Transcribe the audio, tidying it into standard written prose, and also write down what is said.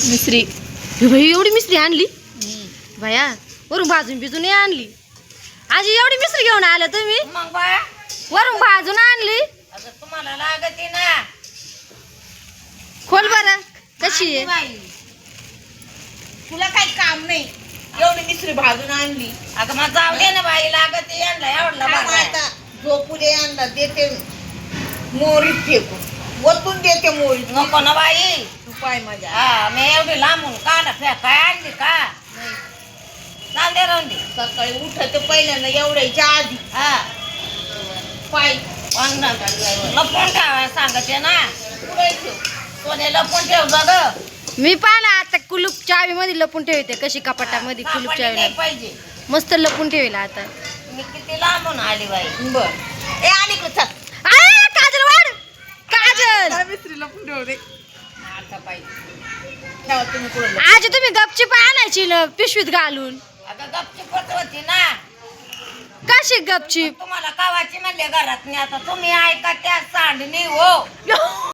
मिसरी भाई एवढी मिसरी आणली भया वरून भाजून बिजून नाही आणली आजी एवढी मिसरी घेऊन आल्या तुम्ही मग बाया वरून भाजून आणली अगं तुम्हाला लागते ना खोल बरं कशी आहे बाई तुला काही काम नाही एवढी मिसरी भाजून आणली अगं मग जाऊ दे ना बाई लागते आणला एवढला झोपू दे आणला देते मोरीत फेकून वतून देते मोरीत नको ना बाई तू पाय माझ्या हा मी एवढी लांबून काढा फेकाय आणली का चाल दे राहून दे सकाळी उठत पहिल्यांदा एवढ्याच्या आधी हा पाय लपून ठेवा सांगते ना पुढे ठेव सोने लपून ठेव ग मी पाहिला आता कुलूप चावी मध्ये लपून ठेवते कशी कपाटामध्ये कुलूप चावी पाहिजे मस्त लपून ठेवला आता मी किती लांबून आली बाई बर ए आणि चल काजल वाढ काजल मिस्त्री लपून ठेव रे आता पाहिजे ठेवा तुम्ही पुढे आजी तुम्ही गपचीप आणायची ना पिशवीत घालून अगं गपचूप होती ना कशी गपचीप तुम्हाला कावाची म्हणले घरात नाही आता तुम्ही ऐका त्या सांडणी हो